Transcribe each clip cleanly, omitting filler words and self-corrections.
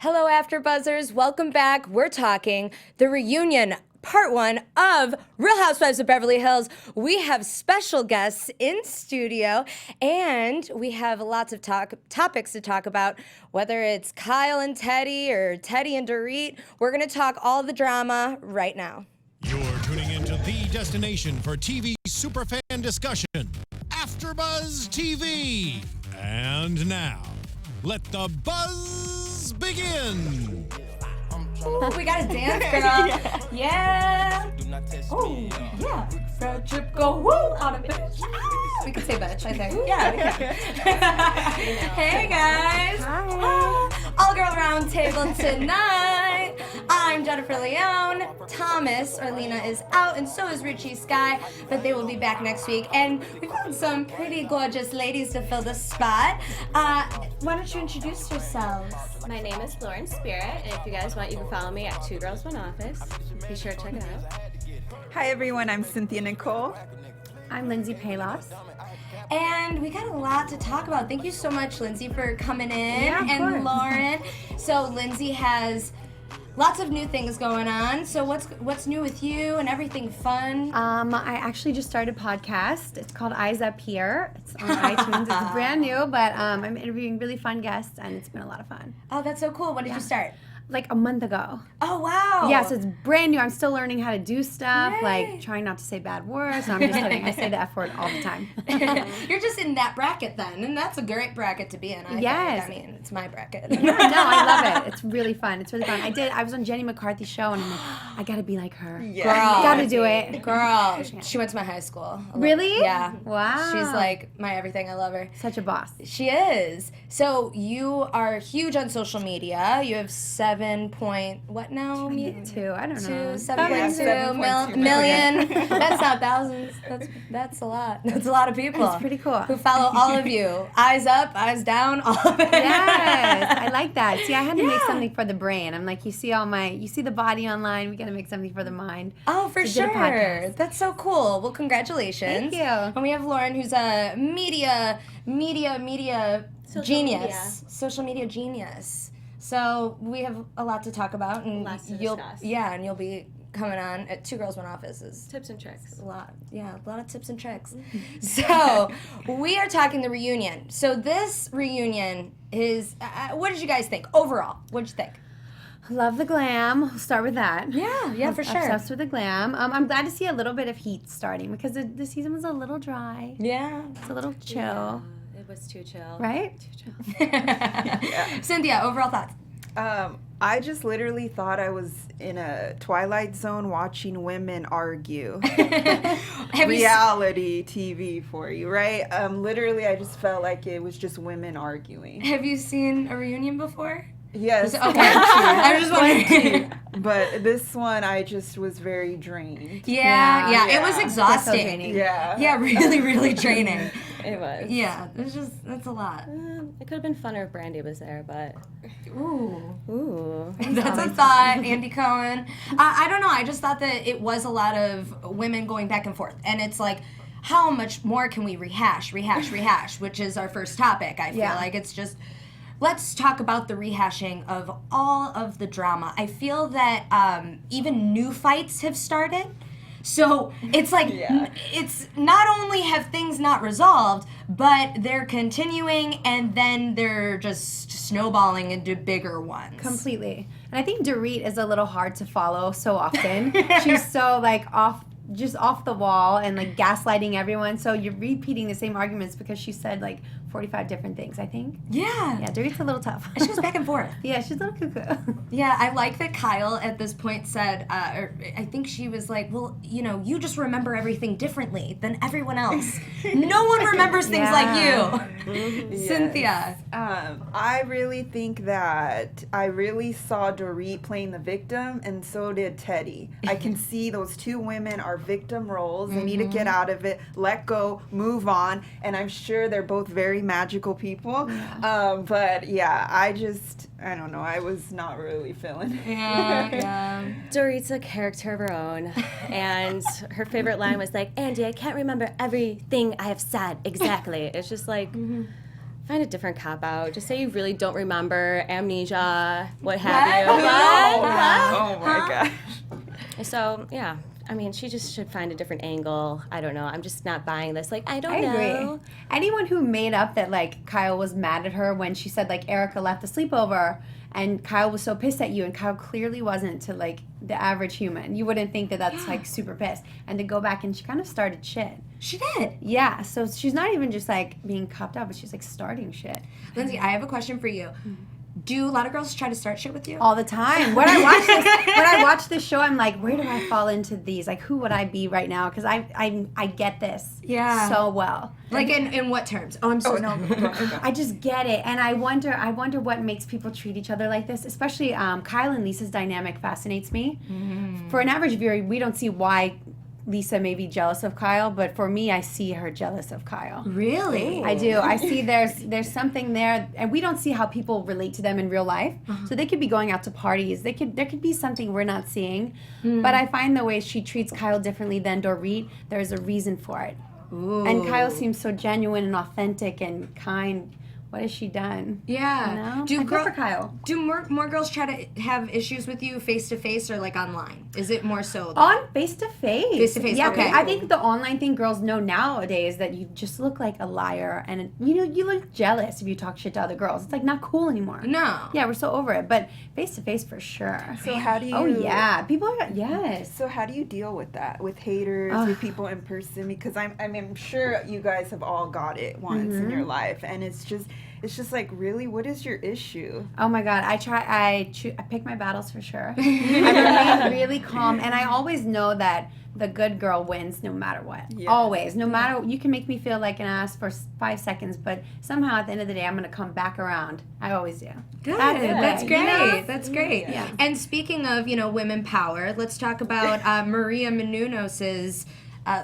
Hello, AfterBuzzers. Welcome back. We're talking the reunion, part 1 of Real Housewives of Beverly Hills. We have special guests in studio, and we have lots of topics to talk about, whether it's Kyle and Teddy or Teddy and Dorit. We're going to talk all the drama right now. You're tuning into the destination for TV superfan discussion, AfterBuzz TV. And now, let the buzz begin. We got to dance, girl. Yeah. Oh, yeah. Road trip, go woo on a bitch. We could say bitch, I think. Yeah, we can. Hey, guys. Hi. All girl round table tonight. I'm Jennifer Leone. Thomas or Lena is out, and so is Richie Sky, but they will be back next week. And we found some pretty gorgeous ladies to fill the spot. Why don't you introduce yourselves? My name is Lauren Spirit, and if you guys want, you can follow me at 2 Girls 1 Office. Be sure to check it out. Hi everyone, I'm Cynthia Nicole. I'm Lindsey Pelas. And we got a lot to talk about. Thank you so much, Lindsey, for coming in. Yeah, of and course. Lauren. So Lindsey has lots of new things going on. So what's new with you and everything fun? I actually just started a podcast. It's called Eyes Up Here. It's on iTunes. It's brand new, but I'm interviewing really fun guests, and it's been a lot of fun. Oh, that's so cool. When did you start? Like a month ago. Oh, wow. Yeah, so it's brand new. I'm still learning how to do stuff, Yay. like trying not to say bad words. No, I'm just kidding. I say the F word all the time. You're just in that bracket then, and that's a great bracket to be in, I think. Yes. I mean, it's my bracket. No, I love it. It's really fun. It's really fun. I was on Jenny McCarthy's show, and I'm like, I gotta be like her. Yeah. Girl. Gotta do it. Girl, she went to my high school. Really? Yeah. Wow. She's like my everything. I love her. Such a boss. She is. So you are huge on social media. You have 7 point, what now? 2, I don't know. 7.2 million. That's not thousands. That's a lot. That's a lot of people. It's pretty cool. Who follow all of you. Eyes up, eyes down, all of it. Yes, I like that. See, I had to make something for the brain. I'm like, you see the body online. We got to make something for the mind. Oh, for So did a sure. podcast. That's so cool. Well, congratulations. Thank you. And we have Lauren, who's a media Social genius. media. Social media genius. So we have a lot to talk about, and Lots to you'll discuss. and you'll be coming on at 2 Girls 1 Offices. Tips and tricks. A lot of tips and tricks. So we are talking the reunion. So this reunion is, what did you guys think overall? What did you think? Love the glam. We'll start with that. Yeah, for sure. Obsessed with the glam. I'm glad to see a little bit of heat starting because the season was a little dry. Yeah. It's a little chill. It was too chill. Right? Too chill. Cynthia, overall thoughts? I just literally thought I was in a Twilight Zone watching women argue. Reality TV for you, right? Literally, I just felt like it was just women arguing. Have you seen a reunion before? Yes. Okay. I was just wondering. But this one, I just was very drained. Yeah, it was Yeah. exhausting. So draining. Yeah. Yeah, really, really draining. It was. Yeah, that's a lot. It could have been funner if Brandi was there, but Ooh. That's a thought, Andy Cohen. I don't know, I just thought that it was a lot of women going back and forth. And it's like, how much more can we rehash, which is our first topic, I feel like. It's just, let's talk about the rehashing of all of the drama. I feel that even new fights have started. So it's like, it's not only have things not resolved, but they're continuing, and then they're just snowballing into bigger ones. Completely. And I think Dorit is a little hard to follow so often. She's so like off the wall and like gaslighting everyone. So you're repeating the same arguments because she said like 45 different things, I think. Yeah. Yeah, Dorit's a little tough. She goes back and forth. Yeah, she's a little cuckoo. Yeah, I like that Kyle at this point said, or I think she was like, well, you just remember everything differently than everyone else. No one remembers things like you. Yes. Cynthia. I really think that I really saw Dorit playing the victim, and so did Teddy. I can see those two women are victim roles. They need to get out of it, let go, move on, and I'm sure they're both very magical people. But yeah, I don't know. I was not really feeling it. Yeah. Dorit's a character of her own, and her favorite line was like, "Andy, I can't remember everything I have said exactly." It's just like, Find a different cop out. Just say you really don't remember, amnesia, what have you. Oh my gosh. So, yeah. I mean, she just should find a different angle. I don't know. I'm just not buying this. Like, I don't I know. agree. Anyone who made up that, like, Kyle was mad at her when she said, like, Erica left the sleepover and Kyle was so pissed at you, and Kyle clearly wasn't to, like, the average human. You wouldn't think that that's, like, super pissed. And to go back and she kind of started shit. She did. Yeah, so she's not even just, like, being copped out, but she's, like, starting shit. Lindsay, I have a question for you. Do a lot of girls try to start shit with you? All the time. When I watch this show, I'm like, where do I fall into these? Like, who would I be right now? Because I get this so well. Like in what terms? Oh, I'm sorry. No. I just get it, and I wonder what makes people treat each other like this. Especially Kyle and Lisa's dynamic fascinates me. Mm-hmm. For an average viewer, we don't see why Lisa may be jealous of Kyle, but for me, I see her jealous of Kyle. Really? I do. I see there's something there, and we don't see how people relate to them in real life. So they could be going out to parties. There could be something we're not seeing. But I find the way she treats Kyle differently than Dorit, there's a reason for it. Ooh. And Kyle seems so genuine and authentic and kind. What has she done? Yeah. You know? I feel for Kyle. Do more girls try to have issues with you face to face or like online? Is it more so? On face to face. Face to face. Yeah, okay. I think the online thing girls know nowadays that you just look like a liar, and you look jealous if you talk shit to other girls. It's like not cool anymore. No. Yeah, we're so over it. But face to face for sure. So how do you? Oh yeah, people are yes. So how do you deal with that? With haters, with people in person? Because I'm sure you guys have all got it once in your life, and it's just like, really, what is your issue? Oh my God, I pick my battles for sure. I remain really calm, and I always know that the good girl wins no matter what. Yes. Always. No matter, you can make me feel like an ass for 5 seconds, but somehow at the end of the day, I'm going to come back around. I always do. Good. That's great. You know? That's great. Yeah. And speaking of, women power, let's talk about Maria Menounos's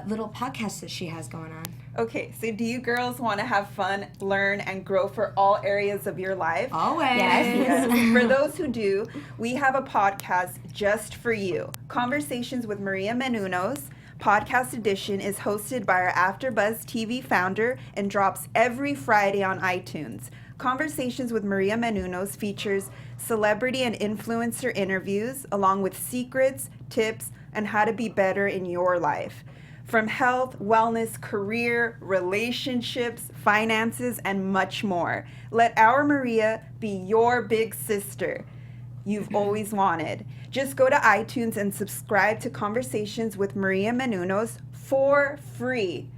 little podcast that she has going on. Okay, so do you girls want to have fun, learn, and grow for all areas of your life? Always. Yes. For those who do, we have a podcast just for you. Conversations with Maria Menounos. Podcast edition is hosted by our AfterBuzz TV founder and drops every Friday on iTunes. Conversations with Maria Menounos features celebrity and influencer interviews, along with secrets, tips, and how to be better in your life. From health, wellness, career, relationships, finances, and much more. Let our Maria be your big sister you've always wanted. Just go to iTunes and subscribe to Conversations with Maria Menounos for free.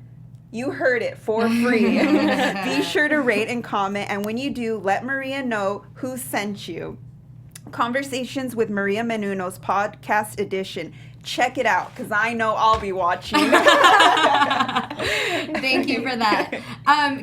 You heard it, for free. Be sure to rate and comment, and when you do, let Maria know who sent you. Conversations with Maria Menounos podcast edition. Check it out, because I know I'll be watching. Thank you for that.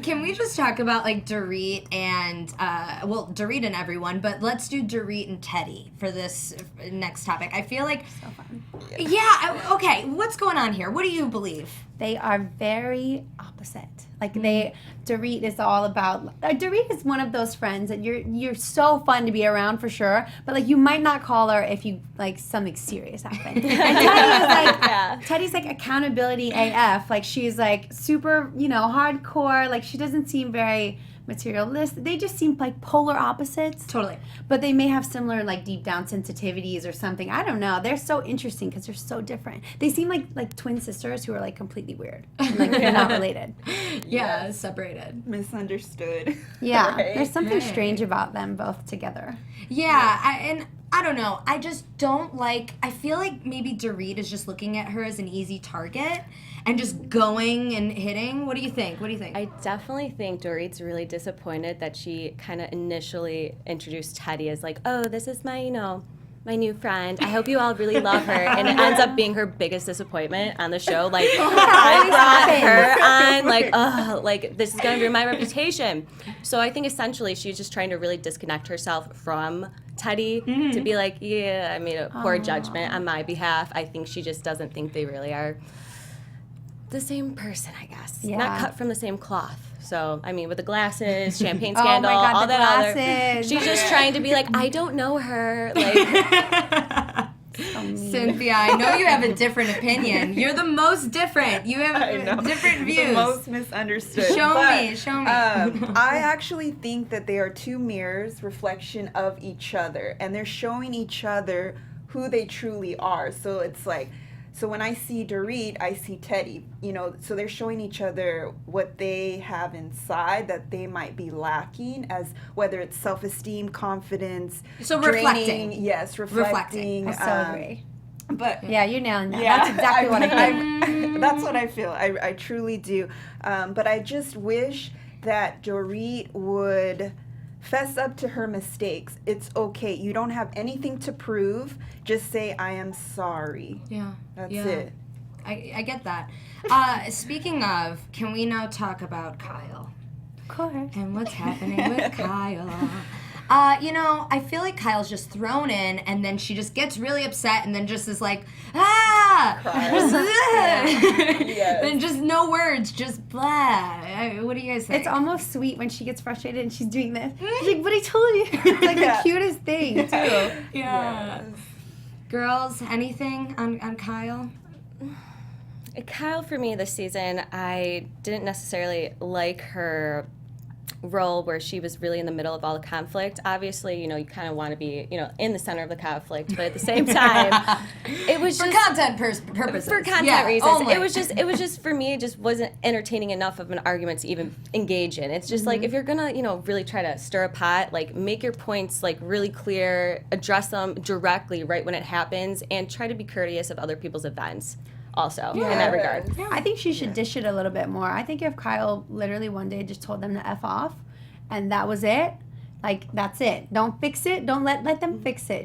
Can we just talk about Dorit and, Dorit and everyone, but let's do Dorit and Teddy for this next topic. I feel like... So fun. Yeah, okay, what's going on here? What do you believe? They are very opposite. Dorit is all about. Dorit is one of those friends that you're so fun to be around for sure, but you might not call her if you something serious happened. And Teddy's like accountability AF. She's super hardcore. She doesn't seem very materialistic. They just seem like polar opposites. Totally. But they may have similar deep down sensitivities or something. I don't know. They're so interesting because they're so different. They seem like twin sisters who are completely weird. And, they're not related. Yeah, separated. Misunderstood. Yeah. Right. There's something strange about them both together. Yeah, I don't know. I just don't I feel like maybe Dorit is just looking at her as an easy target and just going and hitting. What do you think? I definitely think Dorit's really disappointed that she kind of initially introduced Teddy as oh, this is my, my new friend. I hope you all really love her. And it ends up being her biggest disappointment on the show. I brought her on, this is going to ruin my reputation. So I think essentially she's just trying to really disconnect herself from Teddy to be yeah, I made a poor judgment on my behalf. I think she just doesn't think they really are the same person, I guess. Yeah. Not cut from the same cloth. So, with the glasses, champagne scandal, oh my God, all the that glasses. She's just trying to be I don't know her. So me. Cynthia, I know you have a different opinion. You're the most different. You have different views. The most misunderstood. Show me. I actually think that they are two mirrors, reflection of each other, and they're showing each other who they truly are. So it's like, so when I see Dorit, I see Teddy, you know, so they're showing each other what they have inside that they might be lacking, as whether it's self-esteem, confidence, So draining, reflecting. Yes, reflecting. I so agree. But Yeah, you're nailing that. yeah, That's exactly what I think. That's what I feel. I truly do. But I just wish that Dorit would fess up to her mistakes. It's okay. You don't have anything to prove. Just say, I am sorry. Yeah. That's yeah. it. I get that. Speaking of, can we now talk about Kyle? Of course. And what's happening with Kyle? You know, I feel like Kyle's just thrown in, and then she just gets really upset, and then just is like, Yes. and just no words, just blah. What do you guys think? It's almost sweet when she gets frustrated and she's doing this. She's like, but I told you. It's like Yeah. the cutest thing, too. yeah. Yes. Girls, anything on Kyle? Kyle, for me this season, I didn't necessarily like her role where she was really in the middle of all the conflict. Obviously, you know, you kind of want to be, you know, in the center of the conflict, but at the same time, it was For just content purposes. for content Yeah, reasons. only. It was just for me, it just wasn't entertaining enough of an argument to even engage in. It's just like, if you're gonna, you know, really try to stir a pot, like make your points like really clear, address them directly right when it happens, and try to be courteous of other people's events also in that regard. I think she should dish it a little bit more. I think if Kyle literally one day just told them to F off and that was it, like, that's it. Don't fix it. Don't let them fix it.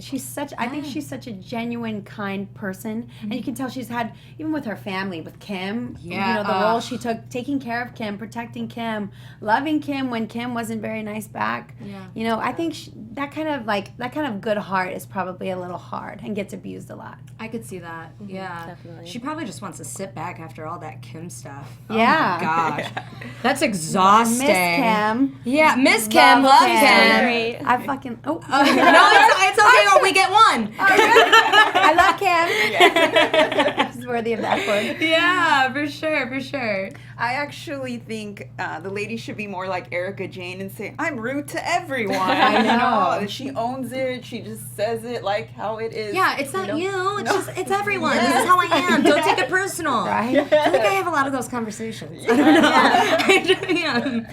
I think she's such a genuine, kind person. And you can tell she's had, even with her family, with Kim, you know, the role she took, taking care of Kim, protecting Kim, loving Kim when Kim wasn't very nice back. Yeah. You know, I think that kind of good heart is probably a little hard and gets abused a lot. I could see that. Yeah. Definitely. She probably just wants to sit back after all that Kim stuff. Yeah. Oh my gosh. That's exhausting. Miss Kim. Yeah, Miss Kim. Love Kim. Great. I fucking, No, it's okay. Oh, we get one. I love Kim. This is worthy of the F word. Yeah, for sure. I actually think the lady should be more like Erica Jane and say, I'm rude to everyone. I know. You know, she owns it. She just says it like how it is. Yeah, it's not know? you. It's No. just, it's everyone. This is how I am. Don't take it personal. Right? I feel like I have a lot of those conversations. I don't know.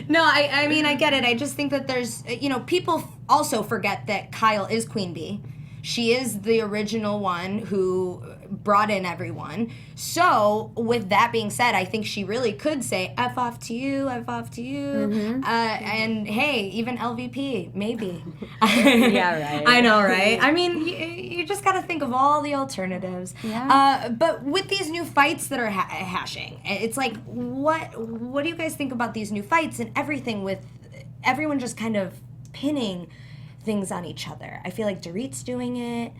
No, I mean, I get it. I just think that there's, you know, people also forget that Kyle is Queen Bee. She is the original one who brought in everyone. So, with that being said, I think she really could say, F off to you, F off to you. And hey, even LVP, maybe. Yeah, right. I know, right? I mean, you just got to think of all the alternatives. Yeah. But with these new fights that are hashing, it's like, what do you guys think about these new fights and everything with everyone just kind of pinning things on each other? I feel like Dorit's doing it.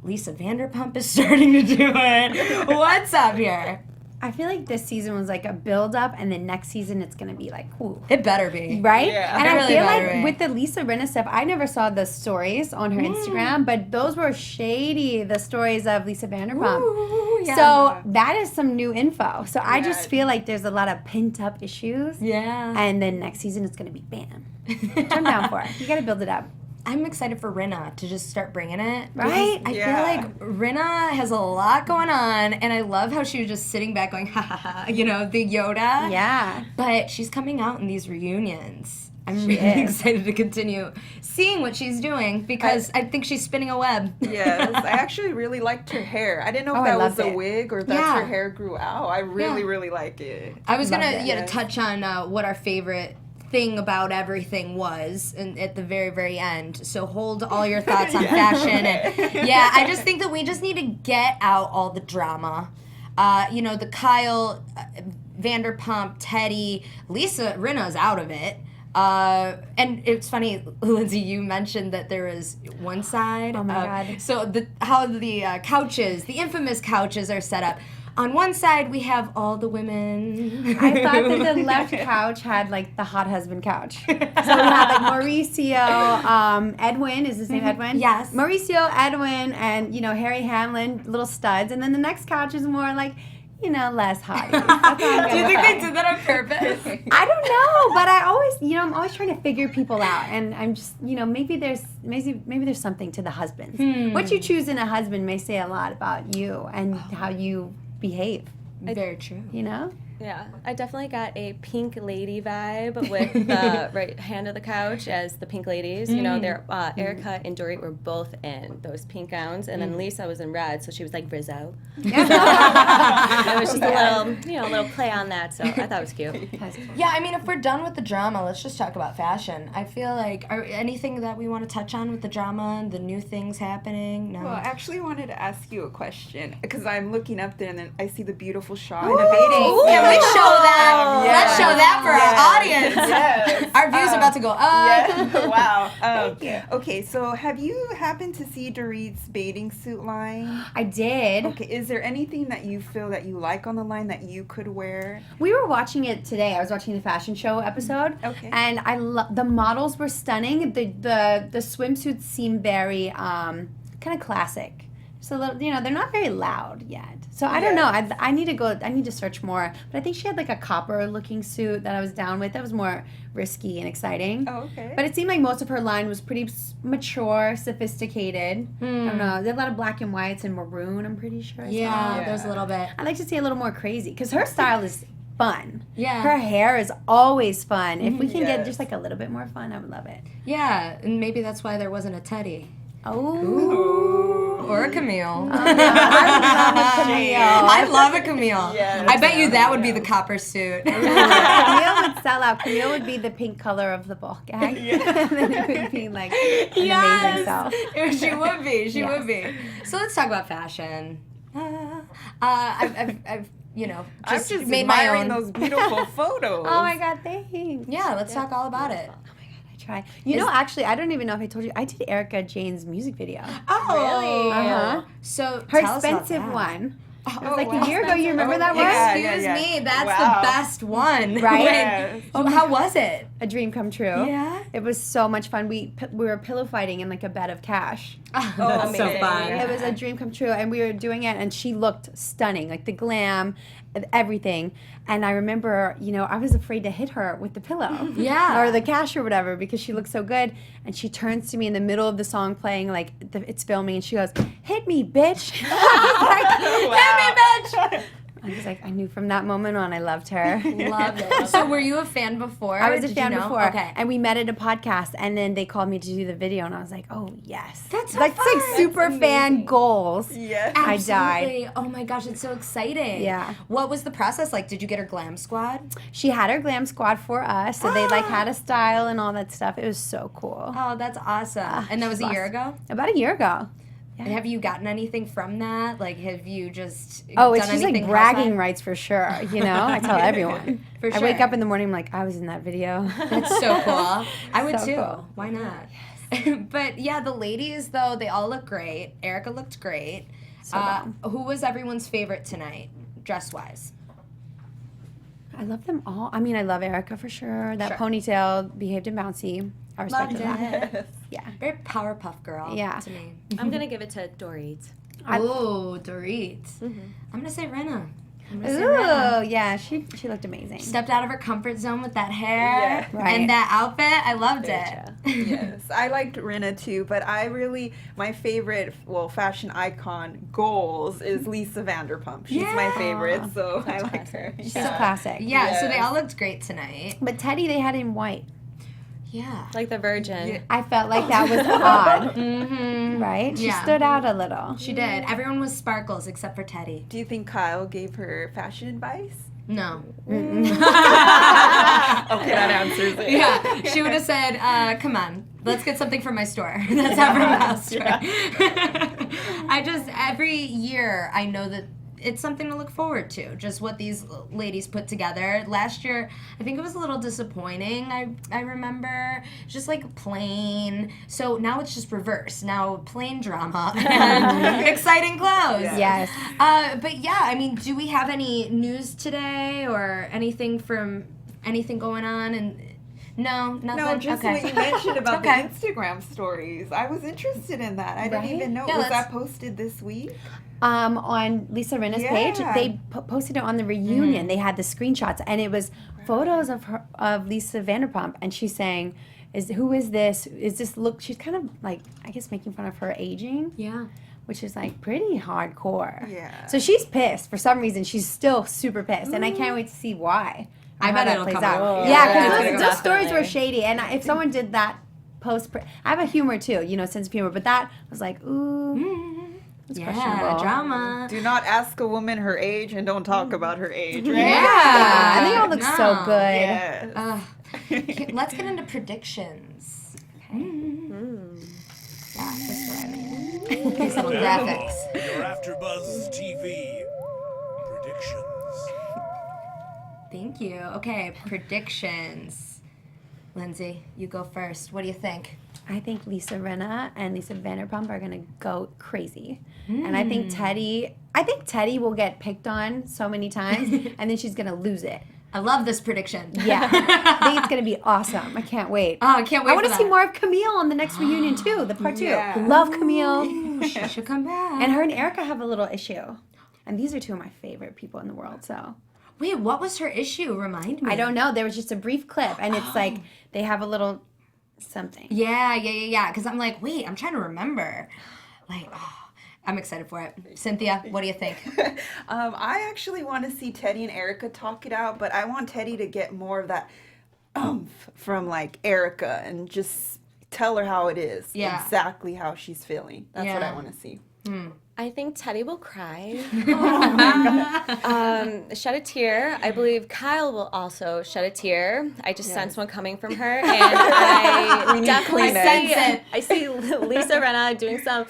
Lisa Vanderpump is starting to do it. What's up here? I feel like this season was like a build up, and then next season it's gonna be like, ooh. It better be. Right? Yeah. And It I really feel better like be. with the Lisa Rinna stuff, I never saw the stories on her Instagram, but those were shady, the stories of Lisa Vanderpump. Ooh, yeah. So that is some new info. So I just Yeah. feel like there's a lot of pent up issues. Yeah. And then next season it's gonna be bam. I'm down for it. You gotta build it up. I'm excited for Rinna to just start bringing it. Right? I Yeah. feel like Rinna has a lot going on, and I love how she was just sitting back going, ha ha ha, you know, the Yoda. Yeah. But she's coming out in these reunions. I'm She really is. excited to continue seeing what she's doing because I think she's spinning a web. Yes, I actually really liked her hair. I didn't know Oh, if I that was loved a it. wig or if that's Yeah. her hair grew out. I really, Yeah. really like it. I was Loved going it. to touch on what our favorite thing about everything was and at the very, very end. So hold all your thoughts on fashion. And yeah, I just think that we just need to get out all the drama. You know, the Kyle, Vanderpump, Teddy, Lisa Rinna's out of it. And it's funny, Lindsay, you mentioned that there was one side. Oh my God. So how the couches, the infamous couches are set up. On one side, we have all the women. I thought that the left couch had like the hot husband couch. So we had like Mauricio, Edwin, is his name Edwin? Yes. Mauricio, Edwin, and Harry Hamlin, little studs. And then the next couch is more like, less hot. Do you think they did that on purpose? I don't know, but I always, I'm always trying to figure people out, and I'm just, maybe there's something to the husbands. What you choose in a husband may say a lot about you and how you behave. Very true. Yeah, I definitely got a pink lady vibe with the right hand of the couch as the pink ladies. They're Erica and Dorit were both in those pink gowns, and then Lisa was in red, so she was like Rizzo. It was just a little play on that, so I thought it was cute. Yeah, I mean, if we're done with the drama, let's just talk about fashion. I feel like, anything that we want to touch on with the drama and the new things happening? No. Well, I actually wanted to ask you a question because I'm looking up there and then I see the beautiful shot in the bathing. Can we show that? Yes. Let's show that for our audience. Yes. Our views are about to go up. Yeah. Wow. Thank you. Okay, so have you happened to see Dorit's bathing suit line? I did. Okay, is there anything that you feel that you like on the line that you could wear? We were watching it today. I was watching the fashion show episode. Okay. And the models were stunning. The swimsuits seem very kind of classic. So they're not very loud yet. So I don't know. I need to search more. But I think she had like a copper looking suit that I was down with. That was more risky and exciting. Oh, okay. But it seemed like most of her line was pretty mature, sophisticated. I don't know. There's a lot of black and whites and maroon, I'm pretty sure. Yeah, there's a little bit. I'd like to see a little more crazy because her style is fun. Yeah. Her hair is always fun. If we can get just like a little bit more fun, I would love it. Yeah, and maybe that's why there wasn't a Teddy. Oh. Or a Camille. I love a Camille. I love a Camille. Yes. I bet you that would be the copper suit. Camille would sell out. Camille would be the pink color of the ball gag. And then it would be like an amazing sell. She would be. She Yes. would be. So let's talk about fashion. I've I'm just just made my admiring own. those beautiful photos. Oh my God, thanks. Yeah, let's talk all about it. Try. Actually, I don't even know if I told you, I did Erica Jane's music video. Oh, Really? Uh-huh. So Her tell us about expensive that. one. It was Oh, like wow. a year ago. You remember that one? Yeah, Excuse me, that's Wow. the best one. Right? Yes. How was it? A dream come true. Yeah. It was so much fun. We were pillow fighting in like a bed of cash. Oh, that's so amazing. fun. It was a dream come true, and we were doing it, and she looked stunning, like the glam, everything. And I remember, I was afraid to hit her with the pillow, Yeah. or the cash or whatever, because she looked so good. And she turns to me in the middle of the song playing, like it's filming, and she goes, "Hit me, bitch!" Hit me, bitch! I was like, I knew from that moment on, I loved her. Love it. So were you a fan before? I was a Did fan you know? before, Okay. and we met at a podcast, and then they called me to do the video, and I was like, oh yes, That's so like fun. it's like super fan goals. Yes. I Absolutely. died. Oh my gosh, it's so exciting. Yeah. What was the process like? Did you get her glam squad? She had her glam squad for us, so they like had a style and all that stuff. It was so cool. Oh, that's awesome. And that was a year ago? About a year ago. And have you gotten anything from that? Like, have you just Oh, it's done just like anything bragging housewife? rights for sure. I tell everyone. For I wake sure. up in the morning, I'm like, I was in that video. That's so cool. I would So too. cool. Why not? But yeah, the ladies though, they all look great. Erica looked great. So bad. Who was everyone's favorite tonight, dress wise? I love them all. I mean, I love Erica for sure. That Sure. ponytail behaved and bouncy. I respected that. it. Yeah. Very Powerpuff Girl. Yeah. To me. I'm gonna give it to Dorit. Ooh, Dorit. Mm-hmm. I'm gonna say Rinna. I'm gonna say Rinna. Ooh, yeah, she looked amazing. Stepped out of her comfort zone with that hair Yeah. Right. and that outfit. I loved Very it. Yes, I liked Rinna too, but my favorite, fashion icon goals is Lisa Vanderpump. She's my Yeah. favorite, so I like her. She's classic. Yeah, so they Yes. all looked great tonight. But Teddy, they had in white. Yeah. Like the Virgin. Yeah. I felt like that was odd, Mm-hmm. right? She Yeah. stood out a little. She did. Everyone was sparkles except for Teddy. Do you think Kyle gave her fashion advice? No. Okay, that answers it. Yeah, she would have said, come on, let's get something from my store. That's not from my house store. Every year, I know that it's something to look forward to, just what these ladies put together. Last year, I think it was a little disappointing. I remember just like plain. So now it's just reverse. Now plain drama and exciting clothes. Yes. But yeah, I mean, do we have any news today or anything going on? And no, nothing. No, just okay. what you mentioned about Okay. the Instagram stories. I was interested in that. I Right? didn't even know. Yeah, was let's- that posted this week? On Lisa Rinna's page, Yeah. they posted it on the reunion. They had the screenshots, and it was photos of Lisa Vanderpump, and she's saying, "Who is this? Is this look?" She's kind of like, I guess, making fun of her aging. Yeah. Which is like pretty hardcore. Yeah. So she's pissed. For some reason, she's still super pissed, and I can't wait to see why. I and bet how it'll that plays come out. out. Yeah, Yeah, because those stories were definitely. shady, and if someone did that post, I have a humor too, sense of humor, but that was like, ooh. It's Yeah, questionable. drama. Do not ask a woman her age and don't talk about her age. Right? Yeah, and they all look so No. good. Yes. Okay, let's get into predictions. Okay. Yeah, this is what I mean. These little graphics. Your AfterBuzz TV predictions. Thank you. Okay, predictions. Lindsay, you go first. What do you think? I think Lisa Rinna and Lisa Vanderpump are gonna go crazy, and I think Teddy will get picked on so many times, and then she's gonna lose it. I love this prediction. Yeah, I think it's gonna be awesome. I can't wait. Oh, I can't wait I want for to see that. more of Camille on the next reunion too, the part 2. Yeah. Love Camille, Ooh, she should come back. and her and Erica have a little issue, and these are two of my favorite people in the world. So Wait, what was her issue? Remind me. I don't know. There was just a brief clip, and it's like they have a little something. Yeah. Because I'm like, wait, I'm trying to remember. Like, I'm excited for it. Cynthia, what do you think? I actually want to see Teddy and Erica talk it out, but I want Teddy to get more of that from like Erica and just tell her how it is. Yeah. Exactly how she's feeling. That's what Yeah. I want to see. I think Teddy will cry. Shed a tear. I believe Kyle will also shed a tear. I just sense one coming from her, and I definitely Kleenex. Sense it. I see Lisa Rinna doing some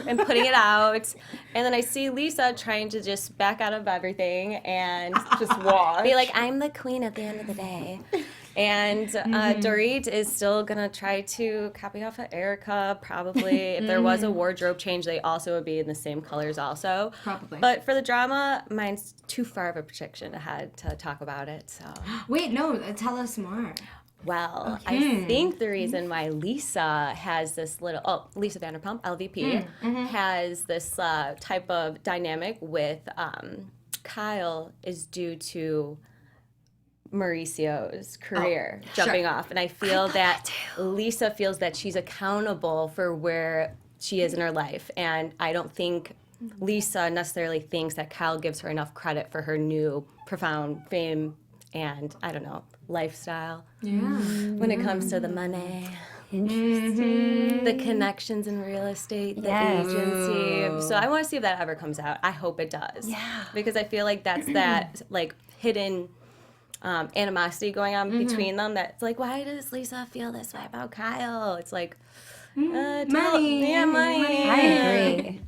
and putting it out, and then I see Lisa trying to just back out of everything and Just watch. be like, I'm the queen at the end of the day. And Dorit is still gonna try to copy off of Erica, probably. If there was a wardrobe change, they also would be in the same colors also. Probably. But for the drama, mine's too far of a prediction ahead to talk about it. So, Wait, no, tell us more. well, I think the reason why Lisa has this Lisa Vanderpump, LVP, has this type of dynamic with Kyle is due to Mauricio's career jumping off. And I feel that Lisa feels that she's accountable for where she is in her life. And I don't think Lisa necessarily thinks that Kyle gives her enough credit for her new profound fame and, I don't know, lifestyle. Yeah. When it comes to the money, Interesting. the connections in real estate, the Yes. agency. So I want to see if that ever comes out. I hope it does. Yeah. Because I feel like that's that like hidden animosity going on between them. That's like, why does Lisa feel this way about Kyle? It's like, Money. Yeah, money. I agree.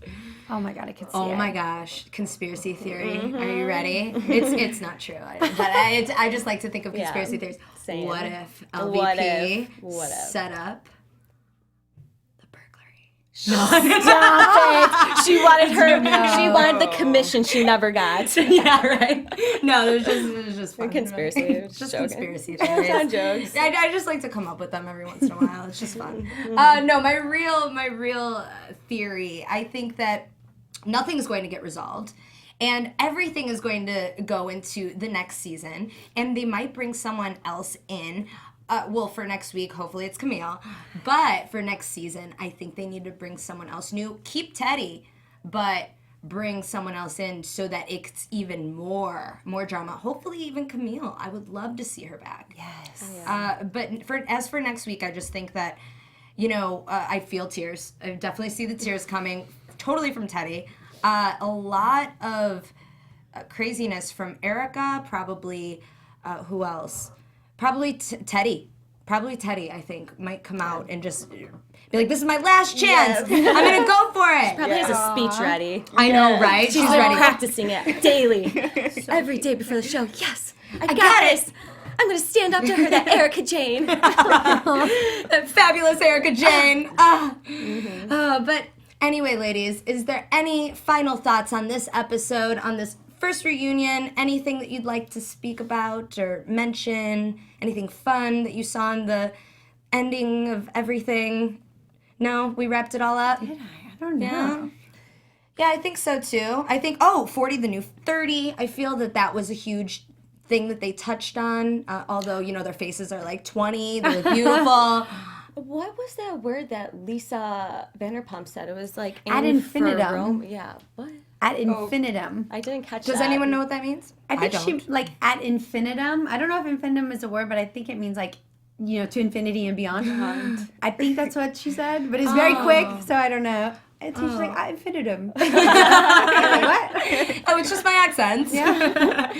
Oh my god, I could see it. Oh my gosh, conspiracy theory. Are you ready? It's not true, but I just like to think of conspiracy theories. Same. What if LVP What if? set up the burglary? Stop it. She wanted the commission she never got. Yeah, right. No, it was just fun. Conspiracy. It's just Joking. conspiracy It's theories. on jokes. I just like to come up with them every once in a while. It's just fun. No, my real theory. I think that nothing is going to get resolved. And everything is going to go into the next season. And they might bring someone else in. Well, for next week, hopefully it's Camille. But for next season, I think they need to bring someone else new. Keep Teddy, but bring someone else in so that it's even more drama. Hopefully even Camille. I would love to see her back. Yes. But as for next week, I just think that, I feel tears. I definitely see the tears coming, totally from Teddy. A lot of craziness from Erica, probably, who else? Probably Teddy. probably Teddy, I think, might come out and just be like, this is my last chance. I'm going to go for it. Probably has a speech ready. I know, right? She's ready. practicing it daily. Every day before the show. Yes, I got this. I'm going to stand up to her, that Erica Jane. That fabulous Erica Jane. But anyway, ladies, is there any final thoughts on this episode, on this first reunion? Anything that you'd like to speak about or mention? Anything fun that you saw in the ending of everything? No? We wrapped it all up? Did I don't know. Yeah, I think so too. I think, 40 the new 30. I feel that was a huge thing that they touched on. Although, you know, their faces are like 20. They look beautiful. What was that word that Lisa Vanderpump said? It was like Ad infinitum. Rome. Yeah, what? Ad infinitum. I didn't catch Does that. anyone know what that means? I think don't. she, like, ad infinitum. I don't know if infinitum is a word, but I think it means, like, you know, to infinity and beyond. I think that's what she said, but it's very quick, so I don't know. And so she's like, ad infinitum. Like, what? Oh, it's just my accent. Yeah.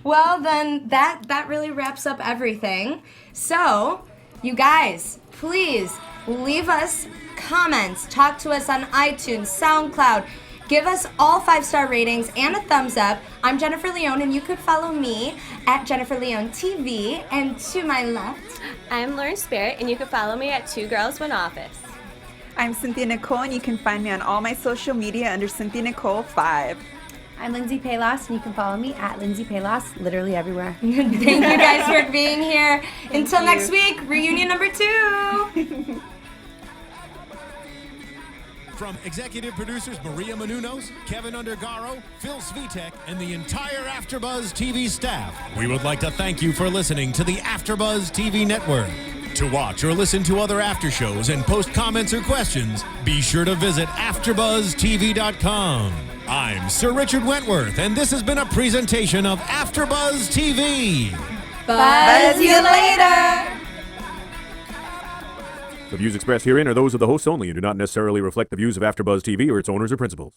Well, then that really wraps up everything. So, you guys, please leave us comments. Talk to us on iTunes, SoundCloud. Give us all 5-star ratings and a thumbs up. I'm Jennifer Leone, and you could follow me at Jennifer Leone TV. And to my left, I'm Lauren Spirit, and you can follow me at 2 Girls, 1 Office. I'm Cynthia Nicole, and you can find me on all my social media under Cynthia Nicole 5. I'm Lindsey Pelas, and you can follow me at Lindsey Pelas, literally everywhere. thank you guys for being here. Until next week, reunion number 2. From executive producers Maria Menounos, Kevin Undergaro, Phil Svitek, and the entire AfterBuzz TV staff, we would like to thank you for listening to the AfterBuzz TV network. To watch or listen to other after shows and post comments or questions, be sure to visit AfterBuzzTV.com. I'm Sir Richard Wentworth, and this has been a presentation of AfterBuzz TV. Buzz you later. The views expressed herein are those of the hosts only and do not necessarily reflect the views of AfterBuzz TV or its owners or principals.